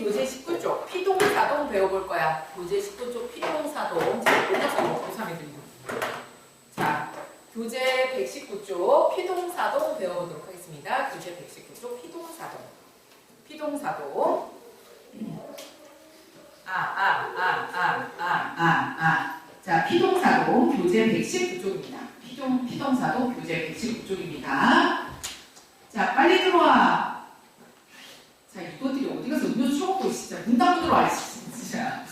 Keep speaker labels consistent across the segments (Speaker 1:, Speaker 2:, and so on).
Speaker 1: 교재 19쪽 피동사동 배워볼 거야. 교재 19쪽 피동사동. 자, 끝나서 고3이 들고. 자, 교재 119쪽 피동사동 배워보도록 하겠습니다. 교재 119쪽 피동사동. 피동사동. 자, 피동사동 교재 119쪽입니다. 피동사동 교재 119쪽입니다. 자, 빨리 들어와. 자, 이것들이 어디 가서 음료수 처먹고 진짜 문 닫고 들어와, 진짜.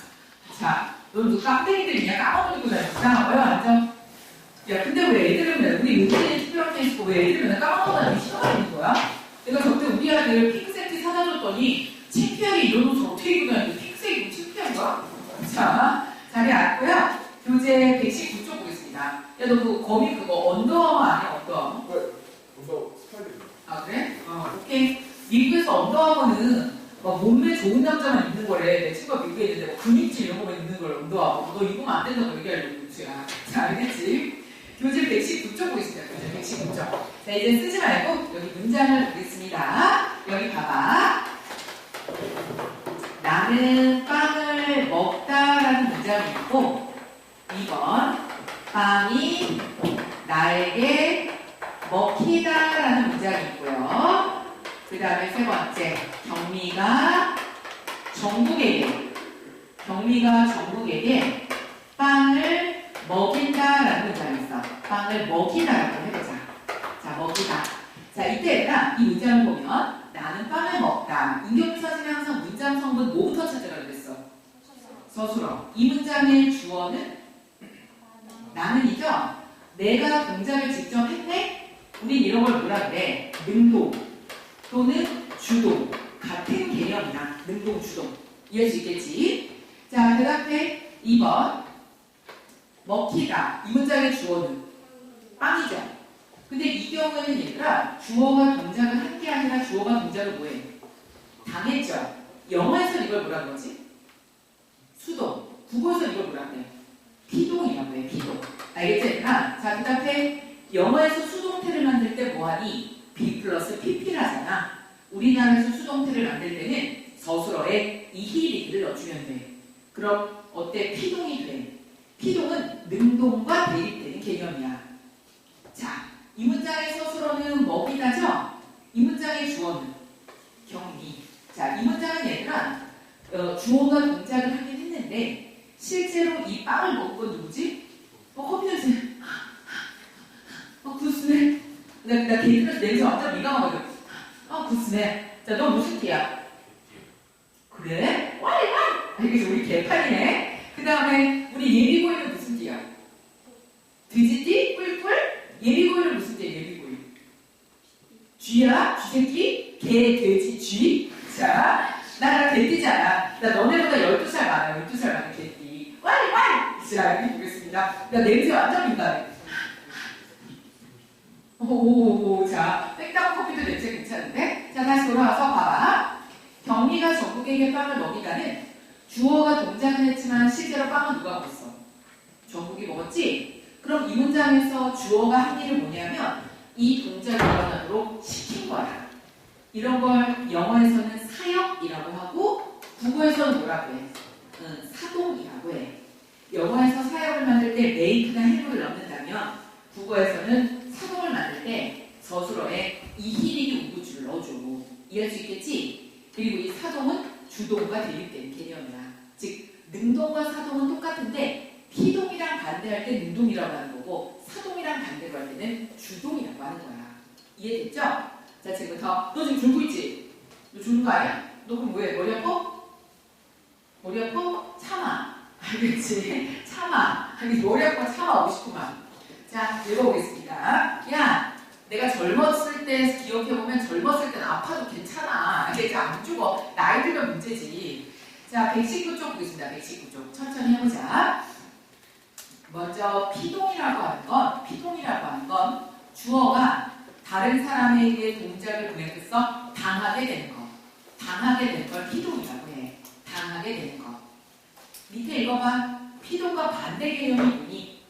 Speaker 1: 자, 넌 너 깜댕이들이냐? 까먹는 거잖아. 자, 왜 완전. 야, 근데 왜 애들은 우리 은근히 특별한 게 있고 왜 애들은 까먹는 거 싫어하는 거야? 내가 저때 우리 아들 핑크색티 사다 줬더니 창피하게 이런 옷을 어떻게 입고 다니는데 핑크색이 뭐 창피한 거야? 자, 자리 앉고요. 교재 119쪽 보겠습니다. 야, 너 그 거미 그거 언더아머 아니야? 언더아머?
Speaker 2: 네, 우선 스타일이.
Speaker 1: 아, 그래? 오케이. 미국에서 언더아머는 막 몸매 좋은 남자만 입는 거래. 내 친구가 미국에 있는데 뭐 근육질 이런 거만 입는 걸 언더아머. 너 입으면 안 된다고 얘기하려고 그치야. 자, 알겠지? 교재 119쪽 보겠습니다. 교재 119쪽. 자, 이제 쓰지 말고 여기 문장을 보겠습니다. 여기 봐봐. 나는 빵을 먹다라는 문장이 있고 2번 빵이 나에게 먹히다라는 문장이 있고요. 그 다음에 세 번째 경미가 정국에게 빵을 먹인다라는 문장이 있어. 빵을 먹이다라고 해보자. 자, 먹이다. 자, 이때가 이 문장을 보면 나는 빵을 먹다. 임경미 선생님이 항상 문장 성분 뭐부터 찾으라 그랬어? 서술어. 이 문장의 주어는 나는이죠? 내가 동작을 직접 했네? 우린 이런 걸 뭐라 그래? 능동 또는 주동. 같은 개념이야. 능동, 주동. 이해할 수 있겠지? 자, 대답해. 2번. 먹히다. 이 문장의 주어는 빵이죠. 근데 이 경우에는 얘들아, 주어가 동작을 한 게 아니라 주어가 동작을 뭐해? 당했죠. 영어에서는 이걸 뭐라 그러지? 수동. 국어에서는 이걸 뭐라 그래? 피동이라고 해, 피동. 알겠지, 얘들아? 자, 대답해. 영어에서 수동태를 만들 때 뭐하니? be 플러스 pp를 하잖아. 우리나라에서 수동태를 만들 때는 서술어에 이히리를 넣어주면 돼. 그럼 어때? 피동이 돼. 피동은 능동과 대립되는 개념이야. 자, 이 문장의 서술어는 먹이다죠? 이 문장의 주어는 경미. 자, 이 문장은 얘들아 주어가 동작을 하긴 했는데 실제로 이 빵을 먹은 건 누구지? 커피 냄새. 굿스네. 나 데이트에서 냄새 완전 민감하거든. 굿스네. 자, 너 무슨 띠야? 그래? 와이. 알겠어. 우리 개판이네. 그 다음에 우리 예비고이는 무슨 띠야? 돼지띠? 꿀꿀? 예비고이는 무슨 띠야? 예비고이. 쥐야? 쥐새끼? 개, 돼지, 쥐? 자, 나랑 개띠잖아. 나 너네보다 12살 많아. 12살 많은 개띠. 와이. 자, 여기 보겠습니다. 나 냄새 완전 민감해. 자, 백다운 커피도 냄새 괜찮은데? 자, 다시 돌아와서 봐봐. 경미가 정국에게 빵을 먹이다는 주어가 동작을 했지만 실제로 빵은 누가 먹었어? 정국이 먹었지? 그럼 이 문장에서 주어가 한 일은 뭐냐면 이 동작을 일어나도록 시킨 거야. 이런 걸 영어에서는 사역이라고 하고 국어에서는 뭐라고 해? 사동이라고 해. 영어에서 사역을 만들 때 make나 have를 넣는다면 국어에서는 사동을 만들 때 서술어에 이히리기 우구주를 넣어줘. 이해할 수 있겠지? 그리고 이 사동은 주동과 대립되는 개념이야. 즉 능동과 사동은 똑같은데 피동이랑 반대할 때 능동이라고 하는 거고 사동이랑 반대로 할 때는 주동이라고 하는 거야. 이해됐죠? 자, 지금부터 너 지금 졸고 있지? 너 졸는 거 아니야? 너 그럼 뭐해? 머리 아파? 머리 아파? 참아. 알겠지? 참아. 머리 아파 참아 오고 싶구만. 자, 읽어보겠습니다. 야, 내가 젊었을 때 기억해보면 젊었을 때는 아파도 괜찮아. 이게 안 죽어. 나이 들면 문제지. 자, 119쪽 보겠습니다. 119쪽. 천천히 해보자. 먼저 피동이라고 하는 건 주어가 다른 사람에게 동작을 보내서 당하게 되는 거. 당하게 되는 걸 피동이라고 해. 당하게 되는 거. 밑에 읽어봐. 피동과 반대 개념이 뭐니?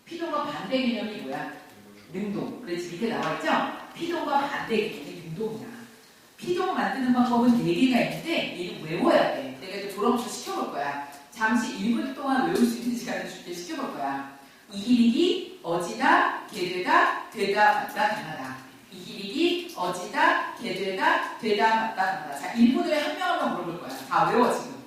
Speaker 1: 피동과 반대 개념이 뭐야? 능동. 그렇지, 밑에 나와있죠? 피동과 반대 개념이 능동이야. 피동 만드는 방법은 4개가 있는데 얘는 외워야 돼. 내가 이거 졸업서 시켜볼 거야. 잠시 1분 동안 외울 수 있는 시간을 줄게 시켜볼 거야. 이기리기, 어지다, 개되다, 되다, 맞다, 당하다. 이기리기, 어지다, 개되다, 되다, 맞다, 당하다. 자, 1분 후에 한 명 한 명 물어볼 거야. 다 외워 지금.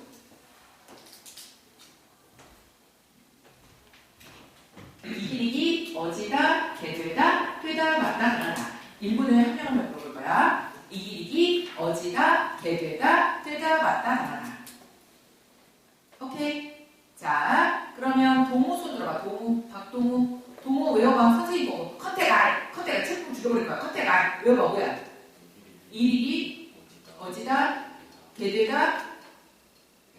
Speaker 1: 이기리기, 어지다, 개되다, 되다, 맞다, 당하다. 1분 후에 한 명 한 명 물어볼 거야. 이기리기, 어지다, 개되다, 되다, 맞다, 당하다. 오케이. 자, 그러면 동우 손 들어봐. 동우, 박동우. 동우 외워봐. 선생님 보고. 컨택알. 컨택알. 책좀 죽여버릴 거야. 컨택알. 외워봐. 뭐야? 이리기, 어지다, 개되다,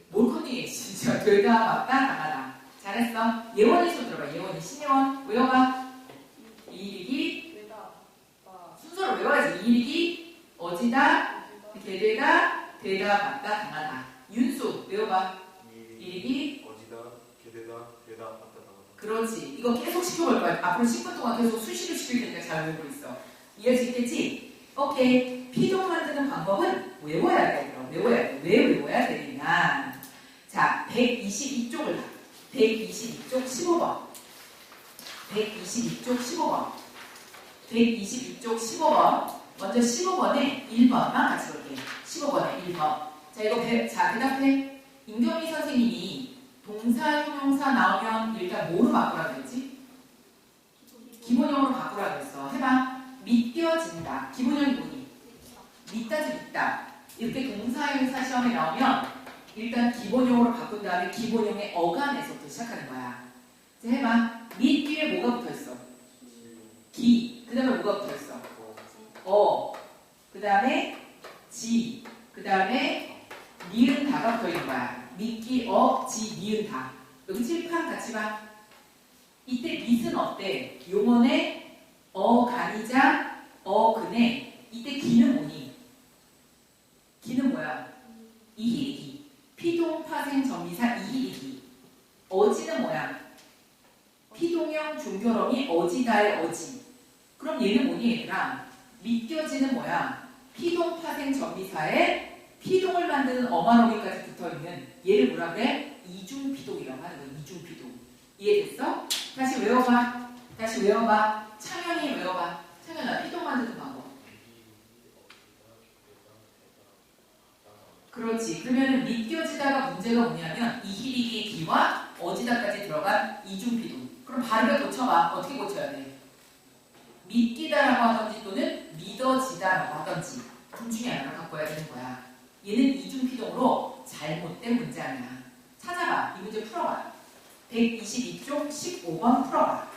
Speaker 1: 뭘 컨닝해. 진짜. 되다, 맞다, 당하다. 잘했어. 예원이 손 들어봐. 예원이. 신예원. 외워봐. 이리기, 순서를 외워야지. 이리기, 어지다, 개되다, 되다, 맞다, 당하다. 윤수. 외워봐. 이리기,
Speaker 2: 어지다, 개되다, 되다, 맞다, 당하다.
Speaker 1: 그렇지. 이거 계속 시켜볼 거야. 앞으로 10분 동안 계속 수시로 시킬 테니까 잘 외우고 있어. 이해지겠지? 오케이. 피동 만드는 방법은 외워야 돼. 그럼 외워야 돼. 왜 외워야 되느냐? 자, 122쪽을 봐. 122쪽 15번. 122쪽 15번. 122쪽 15번. 먼저 15번에 1번만 같이 볼게요. 15번에 1번. 자, 이거 자, 대답해. 임경미 선생님이 동사, 형용사 나오면 일단 뭐로 바꾸라 그랬지? 기본형으로 바꾸라 그랬어. 해봐. 믿겨진다. 기본형이 뭐니? 믿다지 믿다. 이렇게 동사, 형용사 시험에 나오면 일단 기본형으로 바꾼 다음에 기본형의 어간에서부터 시작하는 거야. 이제 해봐. 믿 뒤에 뭐가 붙어있어? 기. 그 다음에 뭐가 붙어있어? 그 다음에 지. 그 다음에 니은 다가 붙어있는 거야. 믿기, 지, 니은 다. 여기 칠판 같이 봐. 이때 믿은 어때? 용언에 간이자, 근에 이때 기는 뭐니? 기는 뭐야? 이히리기. 피동, 파생, 전미사, 이히리기. 어지는 뭐야? 피동형 종결어미 어지다의 어지. 그럼 얘는 뭐니 얘들아? 믿겨지는 뭐야? 피동, 파생, 전미사에 피동을 만드는 어마로미까지 붙어있는 얘를 뭐라 그래? 이중피동이라고 하는 거야. 이중피동. 이해됐어? 다시 외워봐. 다시 외워봐. 창현이 외워봐. 창현아, 피동 만드는 방법. 그렇지. 그러면 믿겨지다가 문제가 뭐냐면 이히리기의 기와 어지다까지 들어간 이중피동. 그럼 발음을 고쳐봐. 어떻게 고쳐야 돼? 믿기다라고 하든지 또는 믿어지다라고 하든지 둘 중에 하나를 바꿔야 되는 거야. 얘는 이중피동으로 잘못된 문장이야. 찾아봐. 이 문제 풀어봐. 122쪽 15번 풀어봐.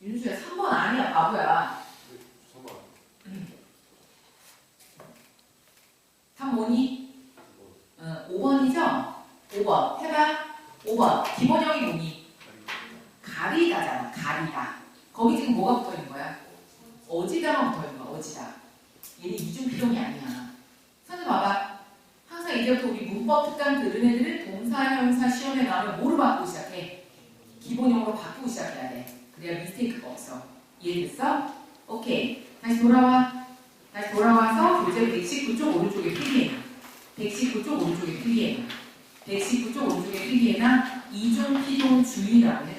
Speaker 1: 윤수야, 3번 아니야, 바보야. 3번이? 5번이죠? 5번. 해봐. 5번. 기본형이 뭐니? 가리다잖아, 가리다. 거기 지금 뭐가 붙어 있는 거야? 어지다만 붙어 있는 거야, 어지다. 얘는 이중피동이 아니야. 선생님 봐봐. 항상 이제부터 우리 문법 특강 들은 애들은 동사, 형용사 시험에 나오면 뭐로 바꾸고 시작해? 기본형으로 바꾸고 시작해야 돼. 그래야 미스테이크가 없어. 이해됐어? 오케이. 다시 돌아와. 다시 돌아와서 교재 119쪽 오른쪽에 필기해. 119쪽 오른쪽에 필기해. 119쪽 오른쪽에 필기해나 이중피동 주의라고 해.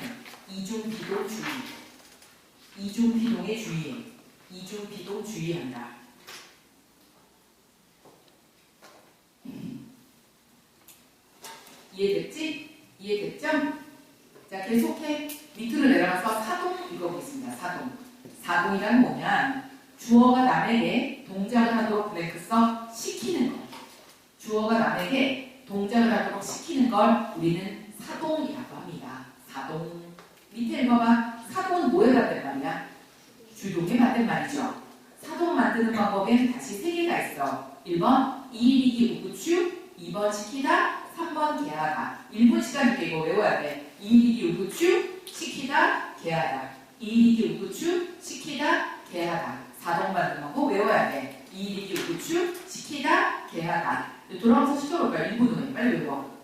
Speaker 1: 이중피동 주의. 이중피동에 주의해. 이중피동 주의한다. 이해됐지? 이해됐죠? 자, 계속해. 밑으로 내려가서 사동 읽어보겠습니다. 사동. 사동이란 뭐냐? 주어가 남에게 동작을 하도록 블랭크 써 시키는 것. 주어가 남에게 동작을 하도록 시키는 걸 우리는 사동이라고 합니다. 사동. 밑에 읽어봐. 사동은 뭐에 맞는 말이야? 주동에 맞는 말이죠. 사동 만드는 방법엔 다시 3개가 있어. 1번 이리기 우구추, 2번 시키다, 번 개하다. 1분 시간 줄게 이거 외워야 돼. 이익이 우구추 시키다 개하다. 이익이 우구추 시키다 개하다. 4동 만드는 거고 외워야 돼. 이익이 우구추 시키다 개하다. 돌아와서 시켜볼까요? 1분 후에 빨리 외워.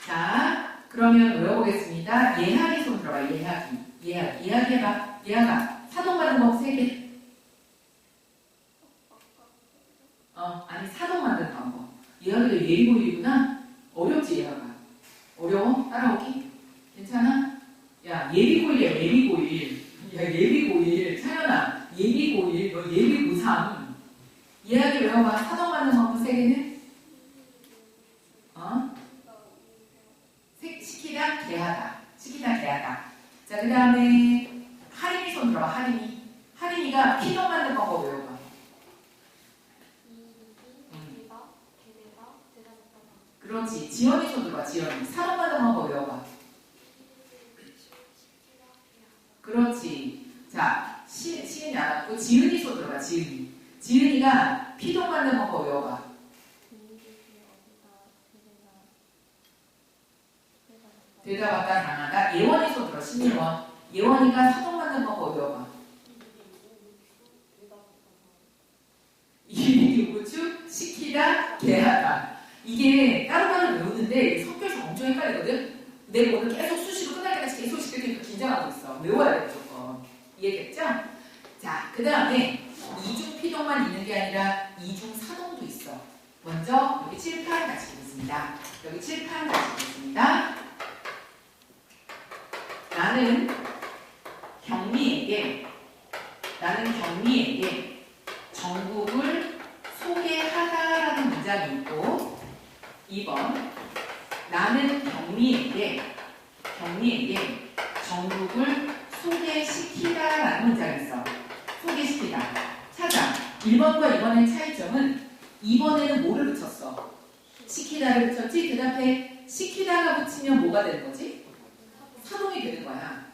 Speaker 1: 자, 그러면 외워보겠습니다. 예하기 손 들어봐. 예하기 해봐. 예하가 사동 만든 거 3개. 아니 사동 만든 방법. 예하기도 예비고일이구나. 어렵지 예하가. 어려워? 따라오기? 괜찮아? 야 예비고일이야 예비고일. 야 예비고일. 차연아 예비고일. 너 예비고3. 예하기 외워봐. 사동 만든 방법 3개는? 시키다 개하다. 시키다 개하다. 자, 그 다음에 하림이 손 들어봐. 하림이가 피동 만든 방법 외워봐. 그렇지. 지연이 손 들어봐. 지연이. 사동 만든 방법 외워봐. 그렇지. 자, 시은이 안 왔고 지은이 손 들어봐. 지은이가 피동 만든 방법 외워봐. 되다 왔다 당하다. 예원이 손 들어. 신예원. 예원이가 사동 만든 방법 외워봐. 이유구추 시키다 개하다. 이게 따로따로 외우는데 성격에서 엄청 헷갈리거든. 내가 오늘 계속 수시로 끝날 때까지 계속 시키니까 긴장하고 있어. 외워야 돼 무조건. 이해됐죠? 자, 그 다음에 이중 피동만 있는 게 아니라 이중 사동도 있어. 먼저 여기 칠판 같이 보겠습니다. 여기 칠판 같이 보겠습니다. 나는 경미에게 정국을 소개하다라는 문장이 있고 2번 나는 경미에게 정국을 소개시키다라는 문장이 있어. 소개시키다. 찾아. 1번과 2번의 차이점은 2번에는 뭐를 붙였어? 시키다를 붙였지? 대답해. 시키다가 붙이면 뭐가 되는 거지? 사동이 되는 거야.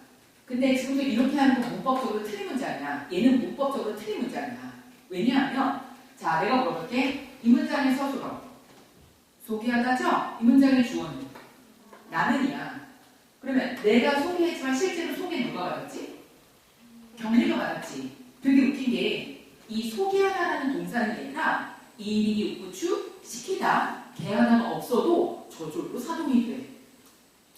Speaker 1: 근데 지금도 이렇게 하는 거 문법적으로 틀린 문장이야. 얘는 문법적으로 틀린 문장이야. 왜냐하면 자 내가 물어볼게. 이 문장의 서술어 소개하다죠? 이 문장의 주어는 나는이야. 그러면 내가 소개했지만 실제로 소개 누가 받았지? 경리가 받았지. 되게 웃긴 게 이 소개하다라는 동사는 얘가 이익이 우구추 시키다 개하다가 없어도 저절로 사동이 돼.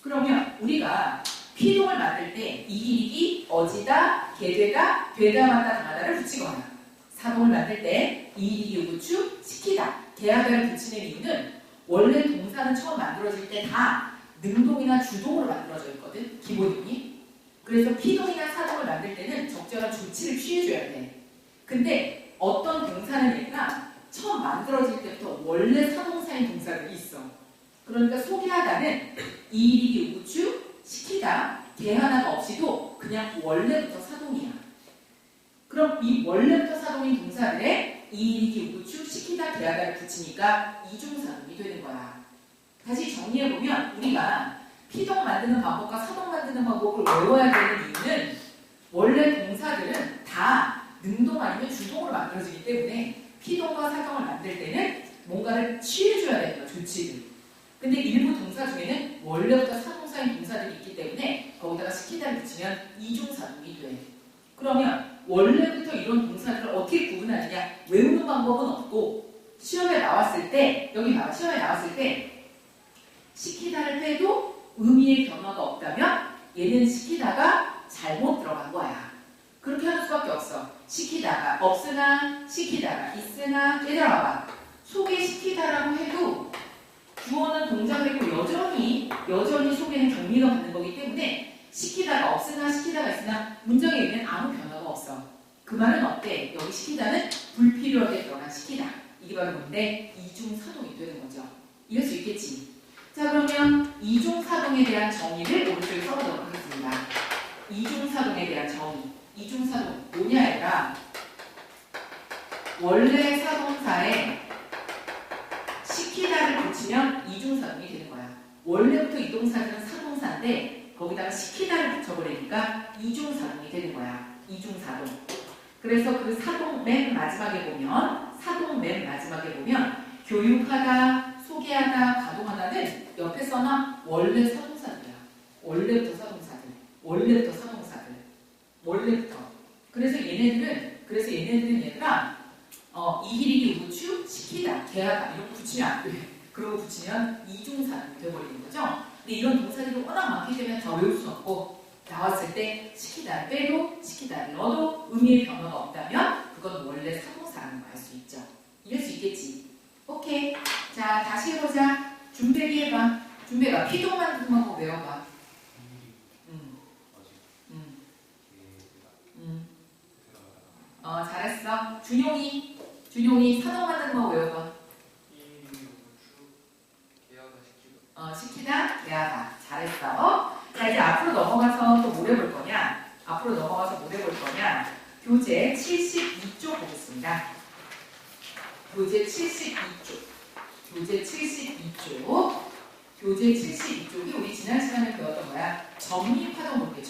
Speaker 1: 그러면 우리가 피동을 만들 때 이익이 어지다, 개되다, 되다, 맞다, 당하다를 붙이거나 사동을 만들 때 이익이 우구추 시키다, 개하다를 붙이는 이유는 원래 동사는 처음 만들어질 때 다 능동이나 주동으로 만들어져 있거든. 기본이. 그래서 피동이나 사동을 만들 때는 적절한 조치를 취해줘야 돼. 근데 어떤 동사는 얘가 처음 만들어질 때부터 원래 사동사인 동사들이 있어. 그러니까 소개하다는 이익이 우구추 시키다, 개 하나가 없이도 그냥 원래부터 사동이야. 그럼 이 원래부터 사동인 동사들에 이익이 우구추 시키다, 개 하나를 붙이니까 이중사동이 되는 거야. 다시 정리해보면 우리가 피동 만드는 방법과 사동 만드는 방법을 외워야 되는 이유는 원래 동사들은 다 능동 아니면 주동으로 만들어지기 때문에 피동과 사동을 만들 때는 뭔가를 취해줘야 된다, 조치를. 근데 일부 동사 중에는 원래부터 사동사인 동사들이 있기 때문에 거기다가 시키다를 붙이면 이중사동이 돼. 그러면 원래부터 이런 동사들을 어떻게 구분하느냐? 외우는 방법은 없고 시험에 나왔을 때 여기 봐봐. 시험에 나왔을 때 시키다를 빼도 의미의 변화가 없다면 얘는 시키다가 잘못 들어간 거야. 그렇게 하는 수밖에 없어. 시키다가 없으나 시키다가 있으나 얘들아 봐봐. 소개시키다라고 해도 주어는 동작을 했고 여전히 소개는 경미가 받는 거기 때문에 시키다가 없으나 시키다가 있으나 문장의 의미는 아무 변화가 없어. 그 말은 어때? 여기 시키다는 불필요하게 들어간 시키다. 이게 바로 뭔데? 이중사동이 되는 거죠. 이럴 수 있겠지. 자, 그러면 이중사동에 대한 정의를 오른쪽에 써보도록 하겠습니다. 이중사동에 대한 정의. 이중사동 뭐냐 얘들아? 원래 사동사에 시키다를 붙이면 이중사동이 되는 거야. 원래부터 이 동사는 사동사인데 거기다가 시키다를 붙여버리니까 이중사동이 되는 거야. 이중사동. 그래서 그 사동 맨 마지막에 보면 교육하다, 소개하다, 가동하다는 옆에 써놔 원래 사동사들이야. 원래부터 사동사들. 원래부터. 그래서 얘네들은 얘들아 이히리기 우추 시키다, 개하다 이렇게 붙이면 안 돼. 그러고 붙이면 이중사동이 되어버리는 거죠. 근데 이런 동사들이 워낙 많기 때문에 다 외울 수 없고 나왔을 때 시키다를 빼도 시키다를 넣어도 의미의 변화가 없다면 그건 원래 사동사라는 거 알 수 있죠. 이럴 수 있겠지. 오케이. 자, 다시 해보자. 준배기 해봐. 준배가 피동 만드는 거 외워봐. 잘했어. 준용이 사동 만드는 거 외워봐. 시키다, 개하다. 잘했어. 자, 이제 앞으로 넘어가서 또 뭘 해볼 거냐? 교재 72쪽 보겠습니다. 교재 72쪽이 우리 지난 시간에 배웠던 거야. 전미파동 볼게.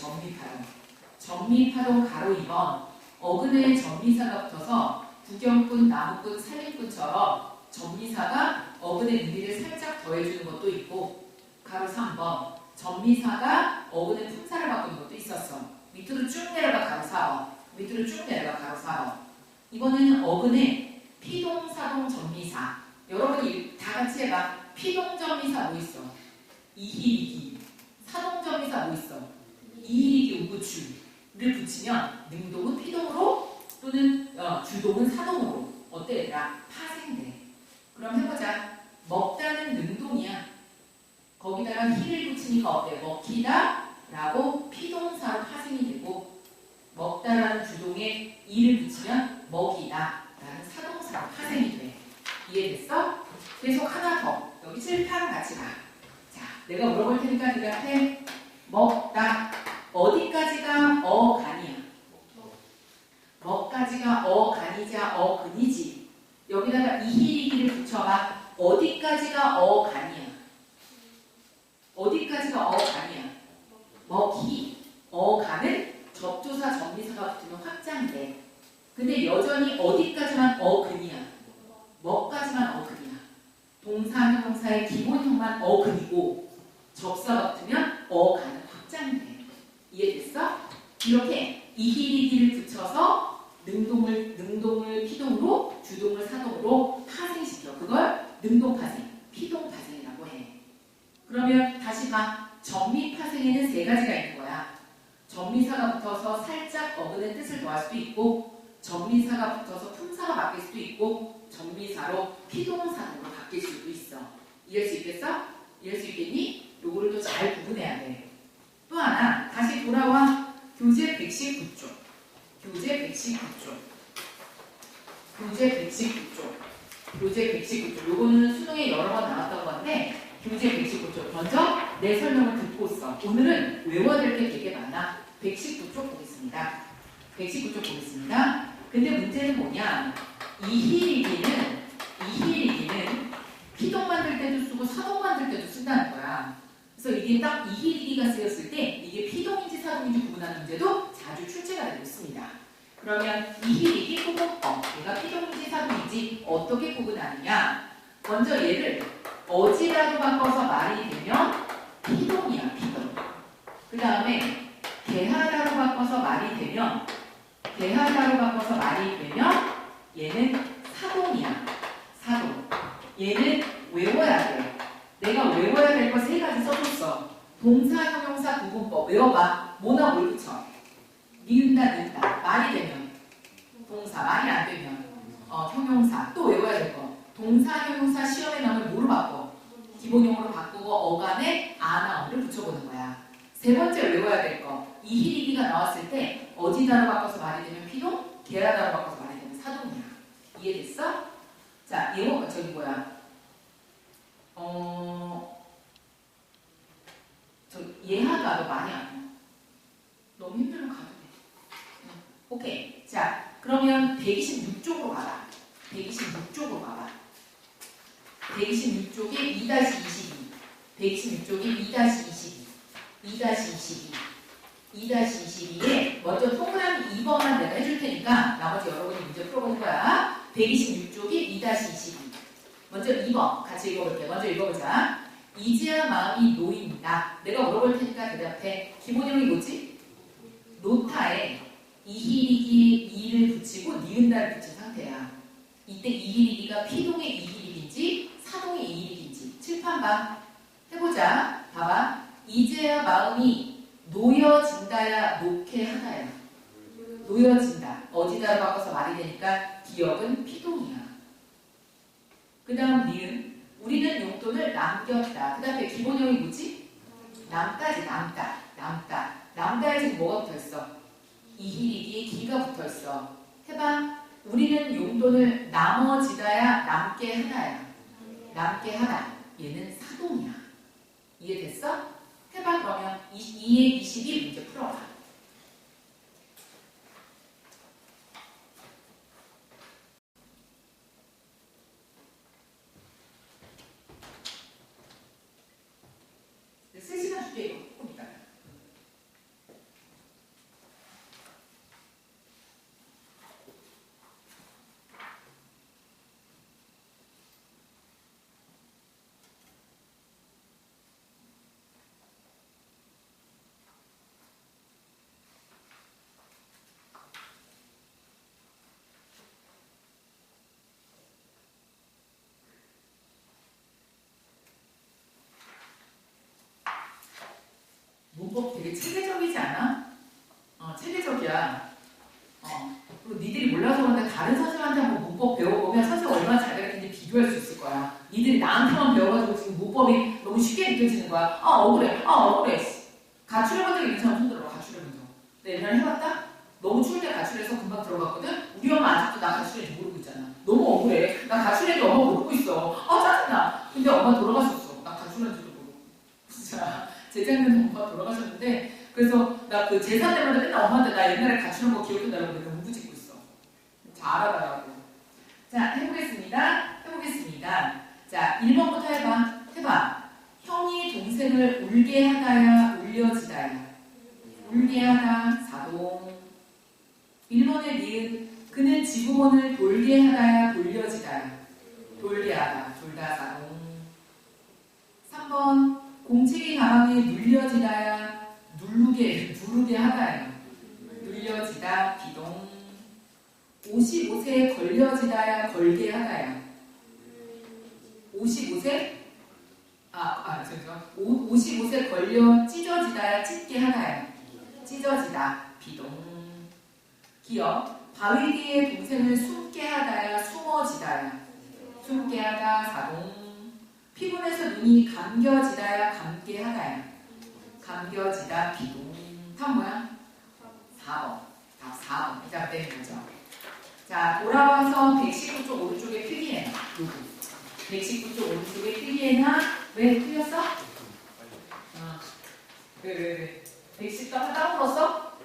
Speaker 1: 전미파동 가로 2번. 어근에 전미사가 붙어서 구경꾼, 나무꾼, 살림꾼처럼 전미사가 어근의 의미를 살짝 더해주는 것도 있고, 가로 3번. 전미사가 어근의 품사를 바꾸는 것도 있었어. 밑으로 쭉 내려가 가로 4번. 이번에는 어근에 피동사동 전미사. 여러분이 다 같이 해봐. 피동전미사 뭐 있어? 이히리기. 사동전미사 뭐 있어? 이히리기 우구추를 붙이면 능동은 피동으로 또는 주동은 사동으로 어때 얘들아? 파생돼. 그럼 해보자. 먹다는 능동이야. 거기다가 히를 붙이니까 어때? 먹히다 라고 피동사로 파생이 되고, 먹다라는 주동에 이를 붙이면 먹이다 라는 사동사로 파생이 돼. 이해됐어? 계속 하나 더. 여기 칠판 같이 가. 자, 내가 물어볼 테니까 너희한테 먹다. 어디까지가 어간이야? 먹까지가 어간이자 어근이지. 여기다가 이히리기를 붙여봐. 어디까지가 어간이야? 먹히. 어간은 접두사 전미사가 붙으면 확장돼. 근데 여전히 어디까지만 어근이야? 먹까지만 어근이야. 동사, 형용사의 기본형만 어근이고 접사가 붙으면 어간은 확장돼. 이해됐어? 이렇게 이히리기를 붙여서 능동을 피동으로, 주동을 사동으로 파생시켜. 그걸 능동파생, 피동파생이라고 해. 그러면 다시 봐. 전미파생에는 세 가지가 있는 거야. 전미사가 붙어서 살짝 어근의 뜻을 더할 수도 있고, 전미사가 붙어서 품사가 바뀔 수도 있고, 전미사로 피동사동으로 바뀔 수도 있어. 이해할 수 있겠어? 이해할 수 있겠니? 요거를 또 잘 구분해야 돼. 또 하나, 다시 돌아와. 교재 119쪽. 요거는 수능에 여러 번 나왔던 건데, 교재 119쪽. 먼저 내 설명을 듣고 써. 오늘은 외워야 될 게 되게 많아. 119쪽 보겠습니다. 근데 문제는 뭐냐? 이히리기는 피동 만들 때도 쓰고 사동 만들 때도 쓴다는 거야. 그래서 이게 딱 이히리기가 쓰였을 때 이게 피동인지 사동인지 구분하는 문제도 자주 출제가 되고 있습니다. 그러면 이히리기 구분법, 얘가 피동인지 사동인지 어떻게 구분하느냐? 먼저 얘를 어지라도 바꿔서 말이 되면 피동이야, 피동. 그 다음에 개하다로 바꿔서 말이 되면 얘는 사동이야, 사동. 얘는 외워야 돼. 내가 외워야 될 거 세 가지 써줬어. 동사, 형용사, 구분법. 외워봐. 뭐나 뭘 붙여? 니은다, 는다. 말이 되면 동사, 말이 안 되면 형용사. 또 외워야 될 거. 동사, 형용사 시험에 나오면 뭐로 바꿔? 기본용어로 바꾸고 어간에 아나어를 붙여보는 거야. 세 번째 외워야 될 거. 이히리기가 나왔을 때 어디다로 바꿔서 말이 되면 피동, 게하다로 바꿔서 말하면 사동이야. 이해됐어? 자, 예원 저기 뭐야? 저 예하가 너 많이 안 해. 너무 힘들면 가도 돼. 오케이. 자, 그러면 126쪽으로 가봐. 126쪽으로 가봐. 126쪽에 2-22. 126쪽에 2-22. 2-22. 2-22에 먼저 동그라미 2번만 내가 해줄 테니까 나머지 여러분이 문제 풀어보는 거야. 126쪽에 2-22. 먼저 2번 같이 읽어볼게. 먼저 읽어보자. 이제야 마음이 놓인다. 내가 물어볼 테니까 그 앞에 기본 이름이 뭐지? 노타에 이히리기에 이를 붙이고 니은다를 붙인 상태야. 이때 이히리기가 피동의 이히리기인지 사동의 이히리기인지 칠판 봐. 해보자. 봐봐. 이제야 마음이 놓여진다야 놓게 하다야. 놓여진다. 어디다 바꿔서 말이 되니까 기억은 피동이야. 그 다음 니은. 우리는 용돈을 남겼다. 그 다음에 기본형이 뭐지? 남까지 남다. 남다에 지금 뭐가 붙어있어? 이히리기에 기가 붙어있어. 해봐. 우리는 용돈을 나머지다야 남게 하다야. 남게 하다. 얘는 사동이야. 이해됐어? 해봐. 그러면 2에 22 문제 풀어봐. 문법 되게 체계적이지 않아? 체계적이야. 그리고 니들이 몰라서 그런데 다른 선생님한테 한번 문법 배워보면 선생님 얼마나 잘 가르치는지 비교할 수 있을 거야. 니들이 나한테만 배워가지고 지금 문법이 너무 쉽게 느껴지는 거야. 억울해. 가출해본 적이 있는 사람 손 들어봐. 가출해본 적. 내 옛날에 해봤다? 너무 추울 때 가출해서 금방 들어갔거든? 우리 엄마 아직도 나 가출했는지 모르고 있잖아. 너무 억울해. 나 가출했는데 엄마 모르고 있어. 짜증나. 근데 엄마 돌아가셨어. 나 가출했는지도 모르고. 진짜. 재작년에 엄마가 돌아가셨는데 그래서 나 그 제사 때마다 맨날 엄마한테 나 옛날에 가출한 거 기억해달라고 내가 무부짓고 있어. 잘 알아달라고. 자, 해보겠습니다. 자, 1번부터 해봐. 형이 동생을 울게 하다야 울려지다야. 울게 하다 사동. 1번의 니은 그는 지구본을 돌게 하다야 돌려지다야. 돌게 하다. 둘 다 사동. 3번 공책이 가방에 눌려지다야 누르게 하다야. 눌려지다 비동. 55세에 걸려지다야 걸게 하다야. 55세? 55세 걸려 찢어지다야 찢게 하다야. 찢어지다 비동. 기억. 바위 뒤에 동생을 숨게 하다야 숨어지다야. 숨게 하다 사동. 피곤해서 눈이 감겨지다야 감게 하다야. 감겨지다 비동. 답 뭐야? 4번. 답 4번. 이 답 되는 거죠. 자, 돌아와서 119쪽 오른쪽에 필기해놔. 119쪽 오른쪽에 필기해놔. 왜 틀렸어? 왜? 119 하나 따로 풀었어?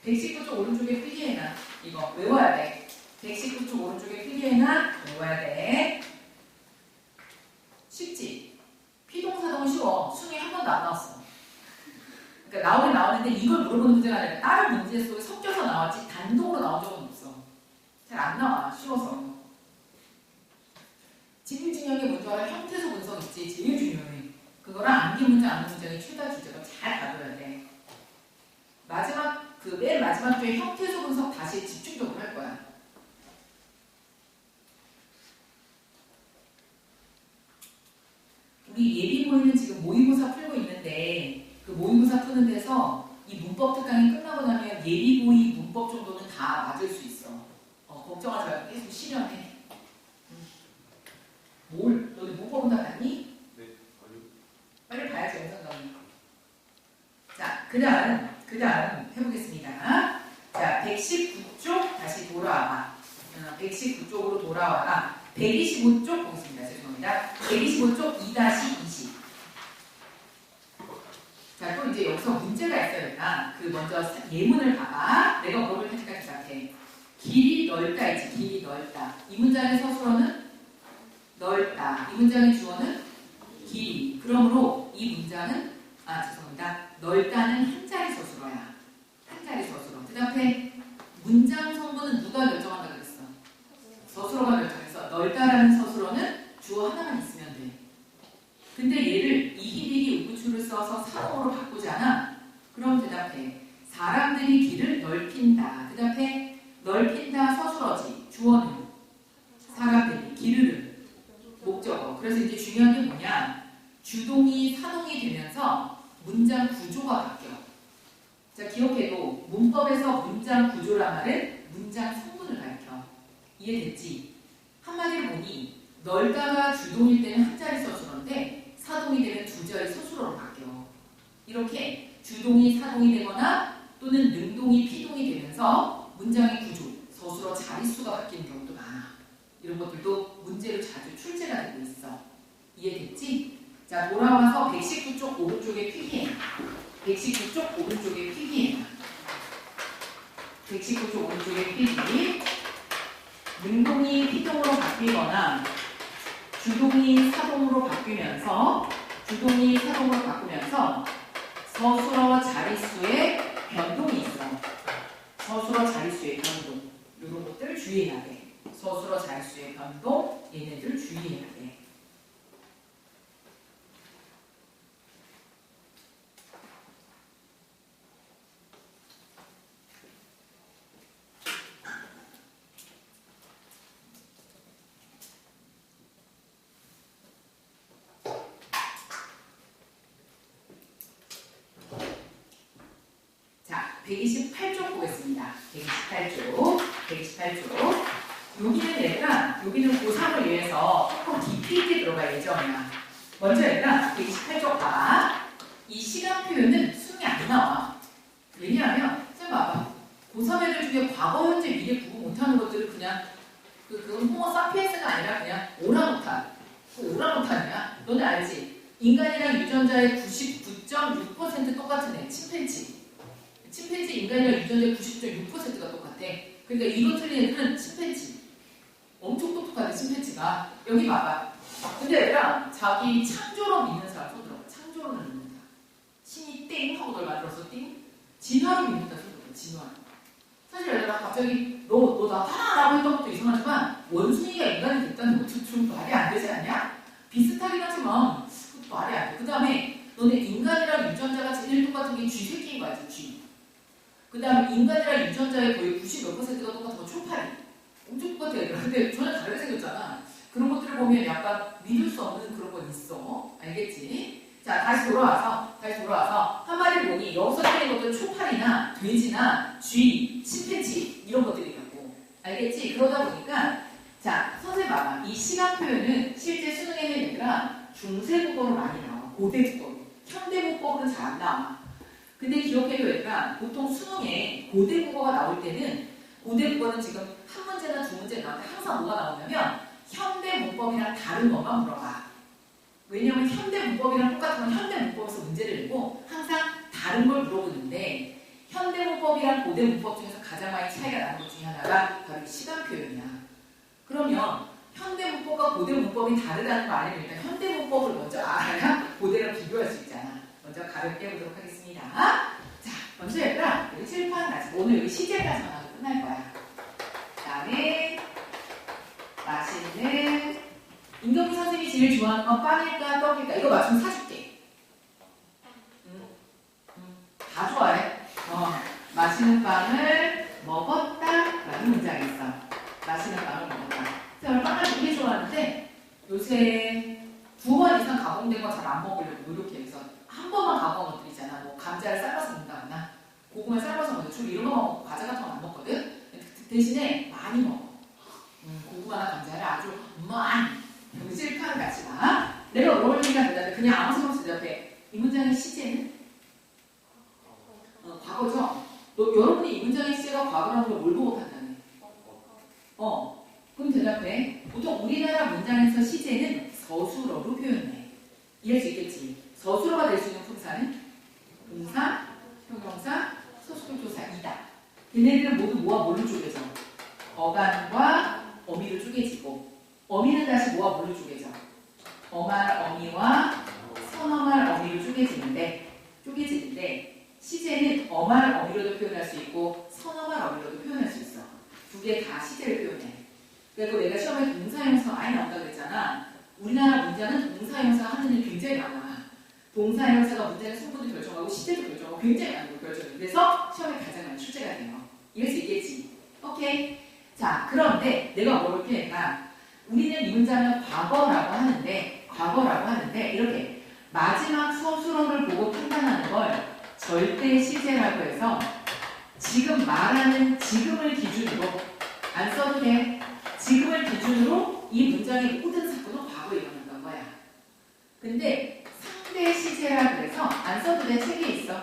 Speaker 1: 119쪽 오른쪽에 필기해놔. 이거 외워야 돼. 119쪽 오른쪽에 필기해놔. 외워야 돼. 쉽지? 피동사동은 쉬워. 수능에 한 번도 안 나왔어. 그러니까 나오긴 나오는데 이걸 물어보는 문제가 아니라 다른 문제 속에 섞여서 나왔지 단독으로 나온 적은 없어. 잘 안 나와. 쉬워서. 제일 중요한 게 뭔지 알아? 형태소 분석 있지. 제일 중요해. 그거랑 암기 문제, 암기 문제의 최다 주제가 잘 가둬야 돼. 맨 마지막 주에 형태소 분석 다시 집중적으로 할 거야. 우리 예비 모의는 지금 모의고사 풀고 있는데 그 모의고사 푸는 데서 이 문법 특강이 끝나고 나면 예비 모의 문법 정도는 다 맞을 수 있어. 걱정하지 말고 계속 실현해. 너네 문법은 다 봤니?
Speaker 2: 네. 아니요.
Speaker 1: 빨리 봐야지 영상 가면. 자, 그 다음 해보겠습니다. 자, 119 앞으로 돌아와라. 125쪽 보겠습니다. 죄송합니다. 125쪽 2-20. 자, 또 이제 여기서 문제가 있어야 그 먼저 예문을 봐봐. 내가 뭐를 테니까 대답해. 길이 넓다 이지. 길이 넓다. 이 문장의 서술어는 넓다. 이 문장의 주어는 길이. 그러므로 이 문장은 죄송합니다. 넓다는 한자리 서술어야. 한자리 서술어. 그 다음에 문장 성분은 누가 결정한다 그랬어? 서술어가 결정해서 넓다라는 서술어는 주어 하나만 있으면 돼. 근데 얘를 이히비기 우부추를 써서 사동으로 바꾸잖아. 그럼 대답해. 사람들이 길을 넓힌다. 대답해. 넓힌다 서술어지. 주어는 사람들이 기르는 목적어. 그래서 이제 중요한 게 뭐냐? 주동이 사동이 되면서 문장 구조가 바뀌어. 자, 기억해도 문법에서 문장 구조란 말은 문장 성분을 가르쳐. 이해됐지? 한마디로 보니 넓다가 주동일 때는 한자리 서술어인데 사동이 되면 두 자리 서술어로 바뀌어. 이렇게 주동이 사동이 되거나 또는 능동이 피동이 되면서 문장의 구조, 서술어 자릿수가 바뀌는 경우도 많아. 이런 것들도 문제로 자주 출제가 되고 있어. 이해됐지? 자, 돌아와서 119쪽 오른쪽에 필기해. 119쪽 오른쪽에 필기해. 119쪽 오른쪽에 필기. 능동이 피동으로 바뀌거나 주동이 사동으로 바뀌면서 서술어 자릿수의 변동이 있어. 서술어 자릿수의 변동. 이런 것들 주의해야 돼. 서술어 자릿수의 변동, 얘네들 주의해야 돼. 자, 128쪽 보겠습니다. 128쪽. 여기는 고3을 위해서 조금 깊이 있게 들어갈 예정이야. 먼저 얘들아, 128쪽 봐봐. 이 시간 표현은 수능이 안 나와. 왜냐하면, 쌤 봐봐. 고3 애들 중에 과거, 현재, 미래 구분 못하는 것들을 그냥 그건 호모 사피엔스가 아니라 그냥 오라노탄. 오라노탄이야. 너네 알지? 인간이랑 유전자의 99.6% 똑같은 애, 침팬지 인간이랑 유전자의 99.6%가 똑같아. 그러니까 이거 틀린 애들은 침팬지. 엄청 똑똑하대, 침팬지가. 여기 봐봐. 근데 얘들아, 자기 창조로 믿는 사람 손 들어봐. 창조로는 믿는다. 신이 땡 하고 널 만들어서 띵. 진화를 믿는다 손 들어봐. 진화. 사실 얘들아, 갑자기 너 나타나라고 했던 것도 이상하지만 원숭이가 인간이 됐다는 것도 좀 말이 안 되지 않냐? 비슷하긴 하지만 그것도 말이 안 돼. 그 다음에 너네 인간이랑 유전자가 제일 똑같은 게 쥐새끼인 거 알지? 쥐. 그 다음에 인간이랑 유전자의 거의 90몇 %가 똑같은 거 초파리. 엄청 똑같아 얘들아. 근데 전혀 다르게 생겼잖아. 그런 것들을 보면 약간 믿을 수 없는 그런 건 있어. 알겠지? 자, 다시 돌아와서 한마디로 보니 여기서 틀린 것들은 초파리나 돼지나 쥐, 침팬지 이런 것들이라고. 알겠지? 그러다 보니까 자, 선생님 봐봐. 이 시간 표현은 실제 수능에는 얘들아 중세국어로 많이 나와. 고대국어로. 현대국어로는 잘 안 나와. 근데 기억해도 얘들아 보통 수능에 고대국어가 나올 때는 고대국어는 지금 한 문제나 두 문제 나올 때 항상 뭐가 나오냐면 현대 문법이랑 다른 것만 물어봐. 왜냐면 현대 문법이랑 똑같으면 현대 문법에서 문제를 내고 항상 다른 걸 물어보는데 현대 문법이랑 고대 문법 중에서 가장 많이 차이가 나는 것 중에 하나가 바로 시간 표현이야. 그러면 현대 문법과 고대 문법이 다르다는 거 아니면 일단 현대 문법을 먼저 알아야 고대랑 비교할 수 있잖아. 먼저 가볍게 해보도록 하겠습니다. 자, 먼저 얘들아 여기 칠판 같이 오늘 여기 시제까지 하고 끝날 거야. 그 다음에 맛있는 임경미 선생님이 제일 좋아하는 건 빵일까 떡일까? 이거 맞추면 사줄게. 다 좋아해. 맛있는 빵을 먹었다 라는 문장이 있어. 맛있는 빵을 먹었다. 제가 빵을 되게 좋아하는데 요새 2번 이상 가공된 거 잘 안 먹으려고 노력해. 그래서 한 번만 가공한 것들 있잖아. 뭐 감자를 삶아서 먹는다거나 고구마 삶아서 먹는 주로 이런 거만 먹고 과자 같은 거 안 먹거든. 대신에 많이 먹어. 고구마나 감자를 아주 많이. 실판 같이 봐. 내가 어울리니까 대답해. 그냥 아무 생각 없이 대답해. 이 문장의 시제는? 과거죠? 여러분이 이 문장의 시제가 과거라는 걸 뭘 보고 판단해? 그럼 대답해. 그런데 보통 우리나라 문장에서 시제는 서술어로 표현해. 이해할 수 있겠지? 서술어가 될 수 있는 품사는 동사, 형용사, 서술조사이다. 걔네들은 모두 뭐와 뭘로 쪼개져? 어간과 어미로 쪼개지고 어미는 다시 뭐와 뭘로 쪼개져? 어말 어미와 선어말 어미로 쪼개지는데 시제는 어말 어미로도 표현할 수 있고 선어말 어미로도 표현할 수 있어. 두 개 다 시제를 표현해. 그리고 내가 시험에 동사형사 많이 나온다고 그랬잖아. 우리나라 문장은 동사형사 하는 일이 굉장히 많아. 동사형사가 문장의 성분을 결정하고 시제도 결정하고 굉장히 많은 걸 결정해. 그래서 시험에 가장 많이 출제가 돼요. 이해할 수 있겠지? 오케이. 자, 그런데 내가 뭐를 표현했나? 우리는 이 문장은 과거라고 하는데 이렇게 마지막 서술어를 보고 판단하는 걸 절대 시제라고 해서 지금 말하는 지금을 기준으로 안 써도 돼. 지금을 기준으로 이 문장의 모든 사건은 과거에 일어난다는 거야. 근데 상대 시제라 그래서 안 써도 돼. 책에 있어.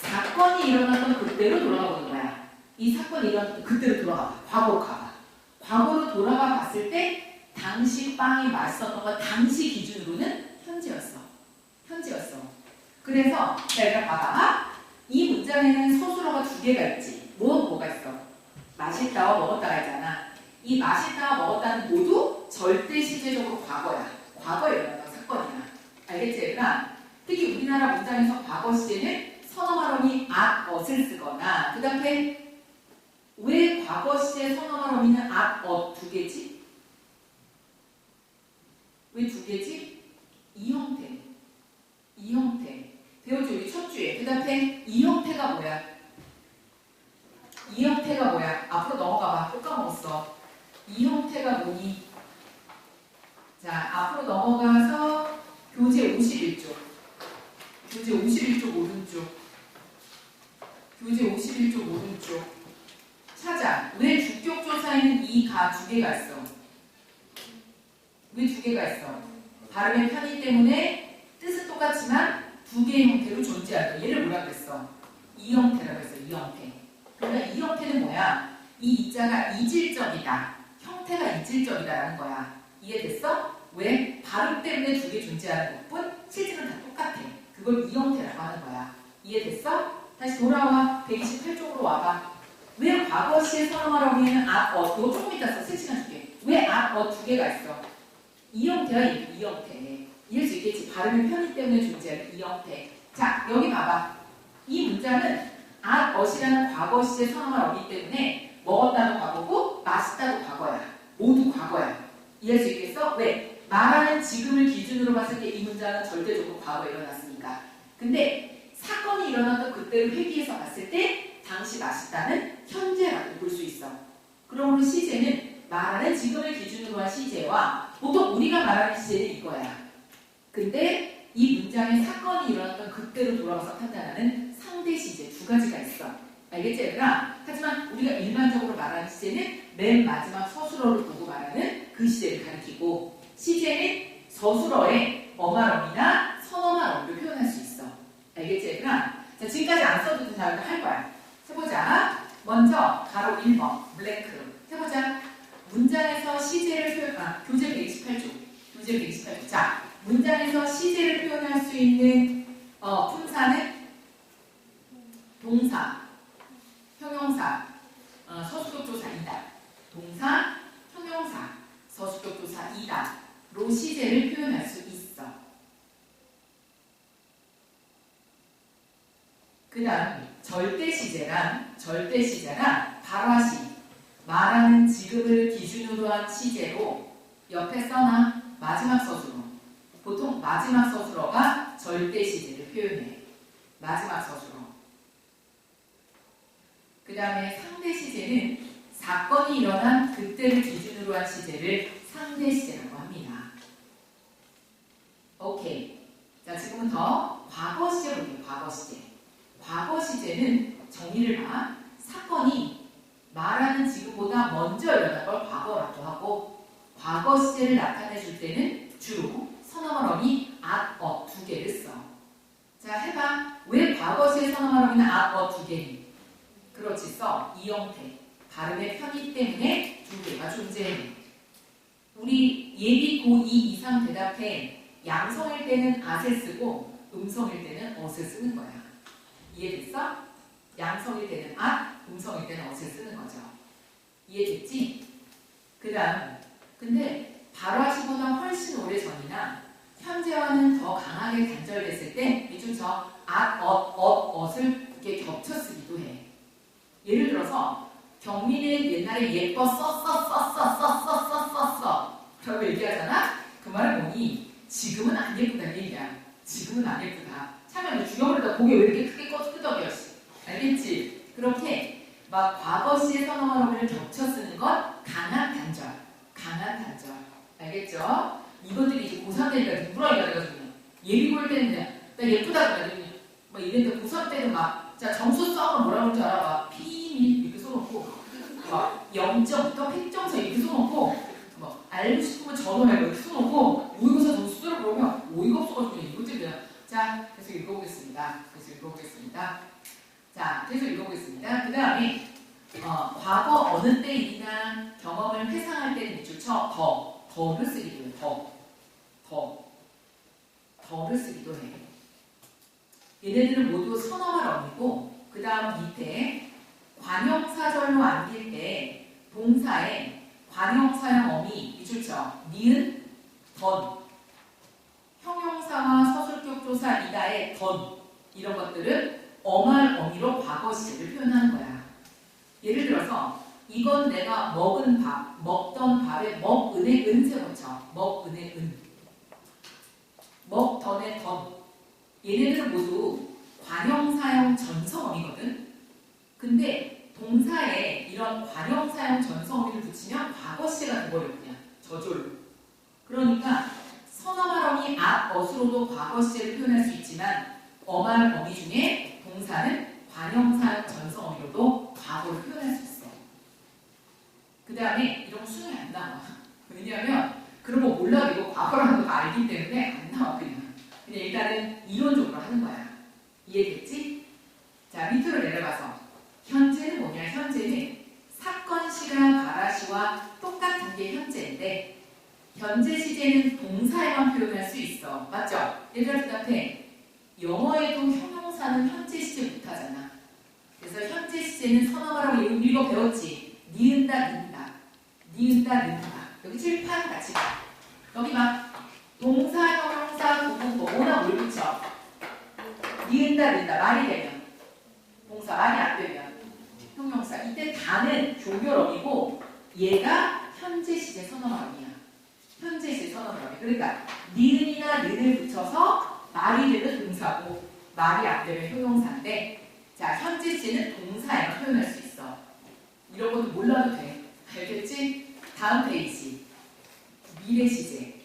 Speaker 1: 사건이 일어났던 그때로 돌아가 보는 거야. 이 사건이 일어났던 그때로 돌아가. 과거로 가봐. 과거로 돌아가 봤을 때 당시 빵이 맛있었던 건 당시 기준으로는 현재였어. 그래서 내가 봐봐. 이 문장에는 서술어가 두 개가 있지. 뭐가 있어? 맛있다와 먹었다가 있잖아. 이 맛있다와 먹었다는 모두 절대 시제적으로 과거야. 과거에 일어났던 사건이야. 알겠지, 얘들아? 특히 우리나라 문장에서 과거 시제는 선어말어미 앗엇을 쓰거나 그 다음에 왜 과거 시제 선어말어미는 앗엇 두 개지? 왜 두 개지? 이 형태. 배우죠, 우리 첫 주에. 그 다음에 이 형태가 뭐야? 앞으로 넘어가봐. 또 까먹었어. 이 형태가 뭐니? 자, 앞으로 넘어가서 교재 51쪽. 교재 51쪽 오른쪽. 찾아. 왜 주격조사에는 이 가 두 개가 있어? 왜 두 개가 있어? 발음의 편의 때문에 뜻은 똑같지만 두 개의 형태로 존재한다. 얘를 뭐라 그랬어? 이 형태라고 했어. 이 형태. 그러니까 이 형태는 뭐야? 이 이자가 이질적이다. 형태가 이질적이다라는 거야. 이해됐어? 왜? 발음 때문에 두 개 존재하는 것뿐 실제는 다 똑같아. 그걸 이 형태라고 하는 거야. 이해됐어? 다시 돌아와. 128쪽으로 와봐. 왜 과거 시에 선어말어미는 앗엇 이거 조금 이따 써. 3시간 줄게. 왜 앗엇 두 개가 있어? 이 형태야. 이 형태. 이해할 수 있겠지? 발음의 편의 때문에 존재하는 이 형태. 자, 여기 봐봐. 이 문장은 앗엇이라는 과거 시제 선어말어미 때문에 먹었다도 과거고 맛있다도 과거야. 모두 과거야. 이해할 수 있겠어? 왜? 말하는 지금을 기준으로 봤을 때 이 문장은 절대적으로 과거에 일어났으니까. 근데 사건이 일어났던 그때를 회귀해서 봤을 때 당시 맛있다는 현재라고 볼 수 있어. 그러므로 시제는 말하는 지금을 기준으로 한 시제와 보통 우리가 말하는 시제는 이거야. 근데 이 문장의 사건이 일어났던 그때로 돌아가서 판단하는 상대 시제 두 가지가 있어. 알겠지, 얘들아? 하지만 우리가 일반적으로 말하는 시제는 맨 마지막 서술어를 보고 말하는 그 시제를 가리키고 시제는 서술어에 어말어미나 선어말어미로 표현할 수 있어. 알겠지, 얘들아? 자, 지금까지 안 써도 되는 단어를 할 거야. 해보자. 먼저 가로 1번 블랭크. 해보자. 문장에서 시제를 교재 128쪽. 자, 문장에서 시제를 표현할 수 있는 품사는 동사, 형용사, 서술격조사이다. 동사, 형용사, 서술격조사이다로 시제를 표현할 수 있어. 그 다음 절대시제란 발화시, 말하는 지금을 기준으로 한 시제로 옆에 써놔. 마지막 서술어. 보통 마지막 서술어가 절대시제를 표현해. 마지막 서술어. 그 다음에 상대시제는 사건이 일어난 그때를 기준으로 한 시제를 상대시제라고 합니다. 오케이. 자, 지금은 더 과거시제 볼게요. 과거시제는 정리를 봐. 사건이 말하는 지금보다 먼저 일어난 걸 과거라고 하고 과거 시제를 나타내 줄 때는 주로 선어말어미 앗엇 두 개를 써. 자, 해봐. 왜 과거 시제 선어말어미는 앗엇 두 개니? 그렇지, 써. 이 형태. 발음의 편의 때문에 두 개가 존재해. 예비 고2 이상 대답해. 양성일 때는 at을 쓰고 음성일 때는 ot을 쓰는 거야. 이해됐어? 양성일 때는 at, 음성일 때는 ot을 쓰는 거죠. 이해됐지? 그 다음, 근데 발화시보다 훨씬 오래 전이나 현재와는 더 강하게 단절됐을 때 이중 저 at, ot을 이렇게 겹쳐 쓰기도 해. 예를 들어서 경민은 옛날에 예뻐 썼어 라고 얘기하잖아? 그 말은 뭐니? 지금은 안 예쁘다는 얘기야. 지금은 안 예쁘다. 참여 죽여버리다 고개 왜 이렇게 크게 끄덕여. 알겠지? 그렇게 막 과거 시의 선어말어미를 겹쳐 쓰는 건 강한 단절. 강한 단절. 알겠죠? 이것들이 이제 고3 때니까 누구랑 얘기해가지고 예비고일 때는 그냥 나 예쁘다 그러더니 막 이랬는데 고3 때는 막 자 점수 써면 뭐라고 하는지 알아? 막 P1 이렇게 써놓고 막 0점부터 100점서 이렇게 써놓고 뭐 알고 싶으면 전화해 이렇게 써놓고 모의고사 점수 쓰라고 그러면 오이가 없어가지고 이것들이 그냥 자 계속 읽어보겠습니다. 자 계속 읽어보겠습니다. 그 다음에 과거 어느 때이나 경험을 회상할 때는 밑줄 쳐 더를 쓰기도 해. 더를 쓰기도 해. 얘네들은 모두 선어말 어미고 그 다음 밑에 관형사절로 안길 때 동사에 관형사형 어미 밑줄 쳐. 니은, 던 형용사와 서술격 조사 이다의 던 이런 것들은 어말 어미로 과거 시제를 표현하는 거야. 예를 들어서 이건 내가 먹은 밥, 먹던 밥에 먹은의 은 세워쳐. 먹은의 은. 먹던의 던. 얘네들은 모두 관형사형 전성어미거든. 근데 동사에 이런 관형사형 전성어미를 붙이면 과거 시제가 돼버려 그냥 저절로. 그러니까 선어말 어미 at, ot으로도 과거 시제를 표현할 수 있지만 어말 어미 중에 동사는 관형사형 전성어미로도 과거를 표현할 수 있어. 그 다음에 이런 거 수능이 안 나와. 왜냐하면 그런 거 몰라도 이거 과거라는 거 알기 때문에 안 나와 그냥 일단은 이론적으로 하는 거야. 이해됐지? 자 밑으로 내려가서 현재는 뭐냐? 현재는 사건 시가 발화시와 똑같은 게 현재인데 현재 시제는 동사에만 표현할 수 있어. 맞죠? 얘들아 대답해. 영어에도 형용사는 현재 시제 못하잖아. 그래서 현재 시제는 선어말하고 이거 배웠지? 니은다. 여기 칠판 같이 봐. 여기 막 동사, 형용사, 부분 뭐나 뭘 붙여? 니은다. 말이 되면 동사, 말이 안 되면 형용사. 이때 다는 조결어미고 얘가 현재 시제 선어말이야. 현재 시제 선어말이. 그러니까 니은이나 는을 붙여서 말이 되면 동사고 말이 안 되면 형용사인데 자 현재 시제는 동사에만 표현할 수 있어. 이런 것도 몰라도 돼. 알겠지? 다음 페이지. 미래 시제.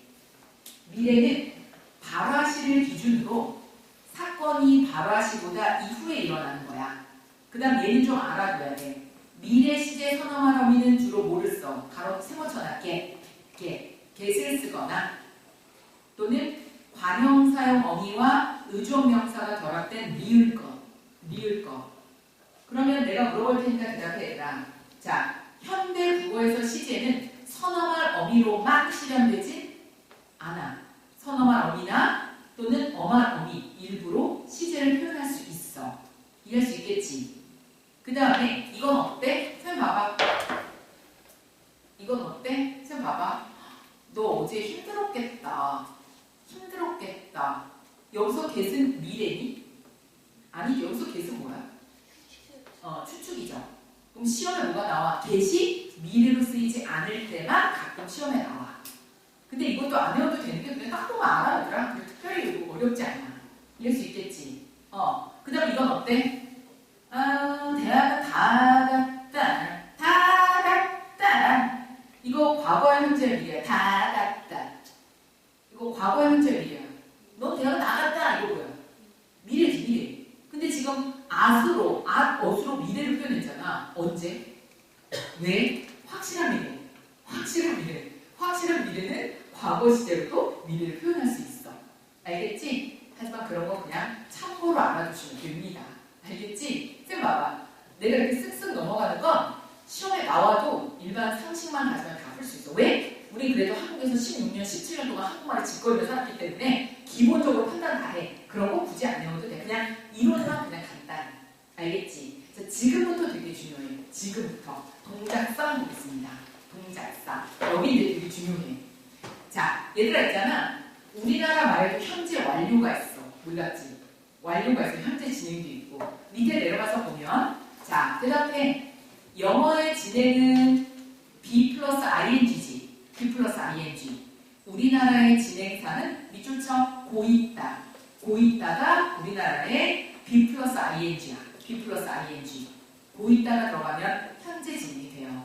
Speaker 1: 미래는 발화시를 기준으로 사건이 발화시보다 이후에 일어나는 거야. 그 다음 얘는 좀 알아둬야 돼. 미래 시제 선어말 어미는 주로 뭐를 써? 가로 세모 쳐놨게. get을 쓰거나 또는 관형사용 어미와 의존명사가 결합된 리을 것. 그러면 내가 물어볼 테니까 대답해라. 자, 현대 국어에서 시제는 선어말 어미로만 실현되지 않아. 선어말 어미나 또는 어말 어미 일부로 시제를 표현할 수 있어. 이해할 수 있겠지? 그 다음에 이건 어때? 쌤 봐봐. 이건 어때? 쌤 봐봐. 너 어제 힘들었겠다. 여기서 get은 미래니? 아니 여기서 get은 뭐야? 추측이죠. 그럼 시험에 뭐가 나와? get이 미래로 쓰이지 않을 때만 가끔 시험에 나와. 근데 이것도 안 외워도 되는 게 그냥 딱 보면 알아 얘들아. 특별히 어렵지 않아. 이해할 수 있겠지? 그 다음 이건 어때? 대학은 다 갔다. 이거 과거의 현재 미래야. 다 갔다. 이거 과거의 현재 미래야. 너 대학 나갔다. 이거 뭐야? 미래지 미래. 근데 지금 ot으로 미래를 표현했잖아. 언제? 왜? 확실한 미래는 과거 시제로도 미래를 표현할 수 있어. 알겠지? 하지만 그런 거 그냥 참고로 알아두시면 됩니다. 알겠지? 쌤 봐봐. 내가 이렇게 쓱쓱 넘어가는 건 시험에 나와도 일반 상식만 가지면 다 풀 수 있어. 왜? 우리 우리 그래도 한국에서 16년, 17년 동안 한국말을 짓거리며 살았기 때문에 기본적으로 판단 다 해. 그런 거 굳이 안 외워도 돼. 그냥 이론만 그냥 간단히. 알겠지? 자, 지금부터 되게 중요해. 지금부터. 동작상 보겠습니다. 동작상. 여기인데 되게 중요해. 자, 얘들아 있잖아. 우리나라 말에도 현재 완료가 있어. 몰랐지? 완료가 있어. 현재 진행도 있고. 밑에 내려가서 보면 자, 대답해. 영어의 진행은 be 플러스 ing지. be 플러스 ing. 우리나라의 진행사는 밑줄 쳐. 고있다. 고있다가 우리나라의 be 플러스 ing야. be 플러스 ing. 고있다가 들어가면 현재 진행이 돼요.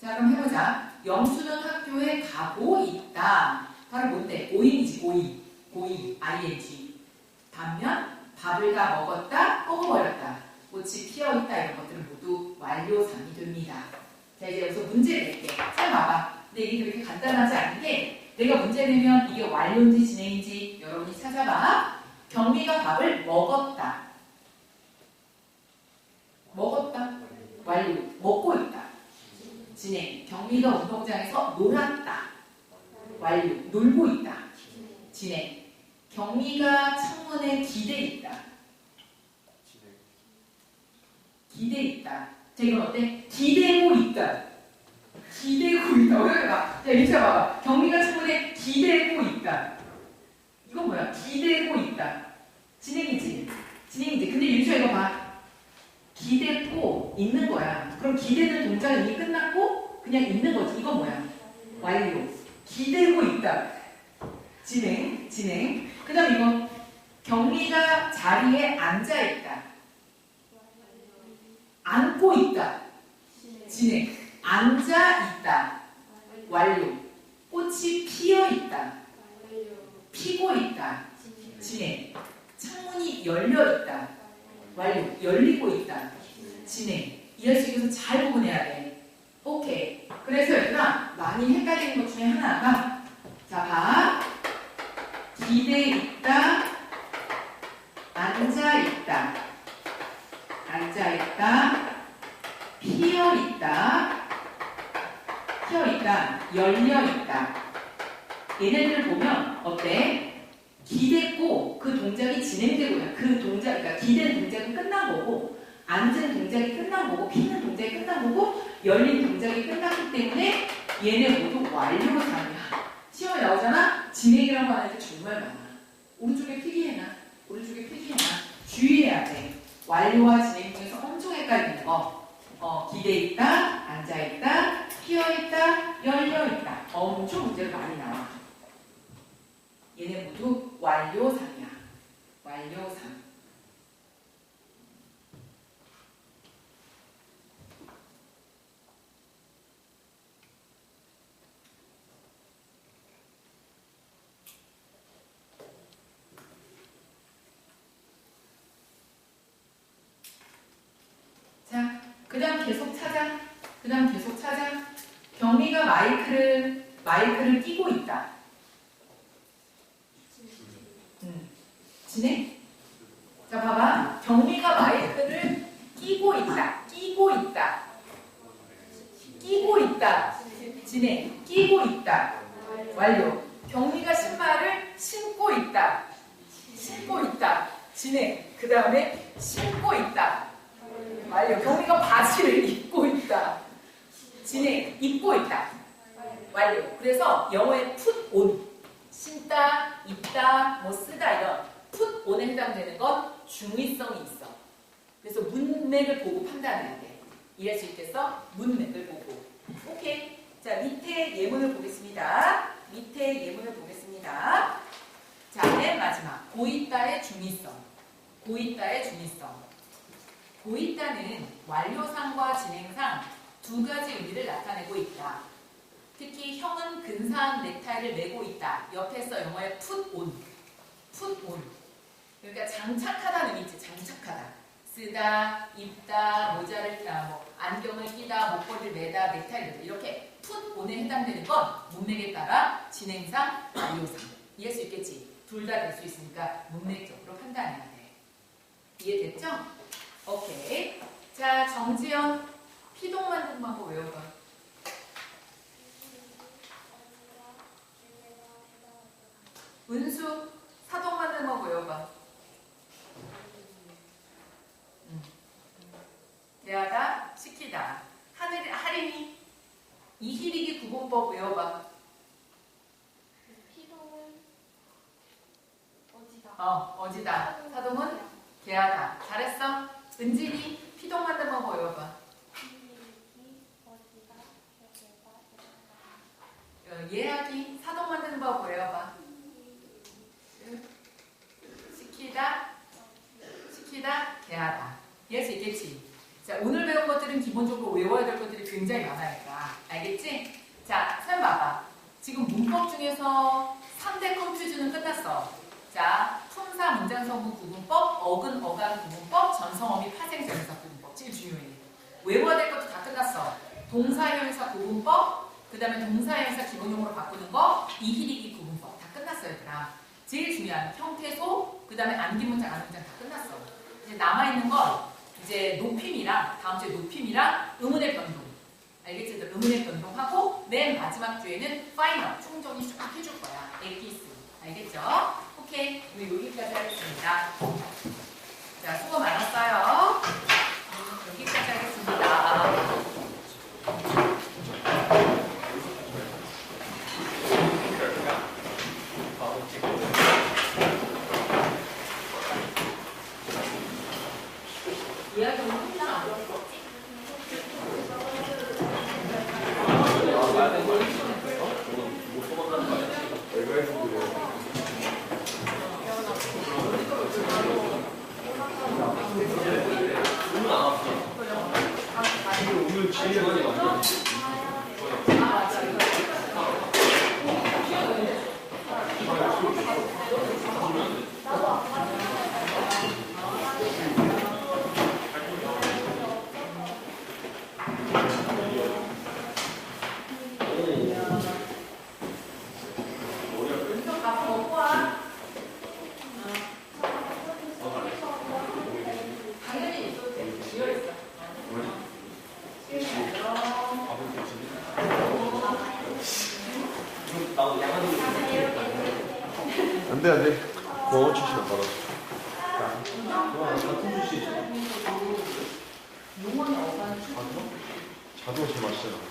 Speaker 1: 자, 그럼 해보자. 영수는 학교에 가고 있다. 바로 뭔데? 고잉이지, 고잉. 고잉, ing. 반면 밥을 다 먹었다, 먹어버렸다. 꽃이 피어있다 이런 것들은 모두 완료상이 됩니다. 자, 이제 여기서 문제를 낼게. 잘 봐봐. 근데 이게 그렇게 간단하지 않은 게 내가 문제 내면 이게 완료인지 진행인지 여러분이 찾아봐. 경미가 밥을 먹었다. 먹었다. 완료. 먹고 있다. 진행. 경미가 운동장에서 놀았다. 완료. 놀고 있다. 진행. 경미가 창문에 기대 있다. 기대 있다. 자, 이건 어때? 기대고 있다. 기대고 있다. 어떻게 봐? 자, 이렇게 봐봐. 경미가 창문에 기대고 있다. 이건 뭐야? 기대고 있다. 진행이지. 진행이지. 근데 윤주야 이거 봐. 기대고 있는 거야. 그럼 기대는 동작이 이미 끝났고 그냥 있는 거지. 이건 뭐야? 완료. 기대고 있다. 진행. 진행. 그 다음 이거 경미가 자리에 앉아있다. 앉고 있다. 진행. 앉아있다. 완료. 꽃이 피어있다. 피고 있다. 진행. 창문이 열려있다. 완료. 열리고 있다. 진행. 이할 수 있어서 잘 구분해야 돼. 오케이. 그래서 얘들아 많이 헷갈리는 것 중에 하나가 자, 봐. 기대 있다. 앉아 있다. 앉아 있다. 피어 있다. 피어 있다. 열려 있다. 얘네들을 보면 어때? 기댔고 그 동작이 진행되고요. 그 동작, 그러니까 기댄 동작은 끝난 거고, 앉은 동작이 끝난 거고, 피는 동작이 끝난 거고, 열린 동작이 끝났기 때문에 얘네 모두 완료상이야. 시험에 나오잖아? 진행이라고 하는 게 정말 많아. 오른쪽에 필기해놔. 오른쪽에 필기해놔. 주의해야 돼. 완료와 진행 중에서 엄청 헷갈리는 거. 기대 있다, 앉아 있다, 피어 있다, 열려 있다. 엄청 문제가 많이 나와. 얘네 모두 완료상이야. 완료상. 자, 그 다음 계속 찾아. 그 다음 계속 찾아. 경미가 마이크를 끼고 있다. 진행? 자, 봐봐. 경미가 마이크를 끼고 있다. 끼고 있다. 끼고 있다. 진행. 끼고 있다. 완료. 경미가 신발을 신고 있다. 신고 있다. 진행. 그 다음에 신고 있다. 완료. 경미가 바지를 입고 있다. 진행. 입고 있다. 완료. 그래서 영어의 put on. 신다, 입다, 뭐 쓰다 이런 put on에 해당되는 건 중의성이 있어. 그래서 문맥을 보고 판단해야 돼. 이해할 수 있겠어? 문맥을 보고. 오케이. 자, 밑에 예문을 보겠습니다. 밑에 예문을 보겠습니다. 자, 맨 마지막. 고있다의 중의성. 고있다의 중의성. 고있다는 완료상과 진행상 두 가지 의미를 나타내고 있다. 특히 형은 근사한 넥타이를 메고 있다. 옆에 써 영어의 put on. put on. 그러니까 장착하다는 의미지. 장착하다. 쓰다, 입다, 모자를 안경을 끼다, 목걸이를 매다, 넥타이를 이렇게 put on에 해당되는 건 문맥에 따라 진행상, 완료상. 이해할 수 있겠지? 둘 다 될 수 있으니까 문맥적으로 판단해야 돼. 이해됐죠? 오케이. 자, 정지연. 피동 만드는 방법 외워봐. 은수 사동 만드는 거 외워봐. 대하다, 시키다. 하림이 이희리기 구분법 외워봐.
Speaker 3: 피동은 어지다.
Speaker 1: 어지다. 사동은 개하다. 잘했어. 은진이 피동 만드는 거 외워봐.
Speaker 3: 피리기 어지다. 개다.
Speaker 1: 예하기 사동 만드는 법 외워봐. 시키다, 개하다. 이해할 수 있겠지? 자, 오늘 배운 것들은 기본적으로 외워야 될 것들이 굉장히 많으니까. 알겠지? 자, 선 봐봐. 지금 문법 중에서 3대 컴퓨즈는 끝났어. 자, 품사 문장성분 구분법, 어근 어간 구분법, 전성어미 파생전사 구분법. 제일 중요해. 외워야 될 것도 다 끝났어. 동사형용사 구분법, 그 다음에 동사형용사 기본용어로 바꾸는 거, 이희리기 구분법. 다 끝났어, 얘들아. 제일 중요한 형태소, 그 다음에 안기문장, 안문장 다 끝났어. 이제 남아있는 건 이제 높임이랑, 다음 주에 높임이랑 의문의 변동. 알겠지? 의문의 변동하고 맨 마지막 주에는 파이널, 충족이 쫙 해줄 거야. 에기스. 알겠죠? 오케이. 우리 여기까지 하겠습니다. 자, 수고 많았어요. 여기까지 하겠습니다. 이야기는 혼자 안 들었어.
Speaker 2: 오늘 진행하지 마.
Speaker 4: 안 돼, 안 돼. 공원 출시는 받아.
Speaker 1: 용어는 어간
Speaker 4: 자동 제일 맛있잖아.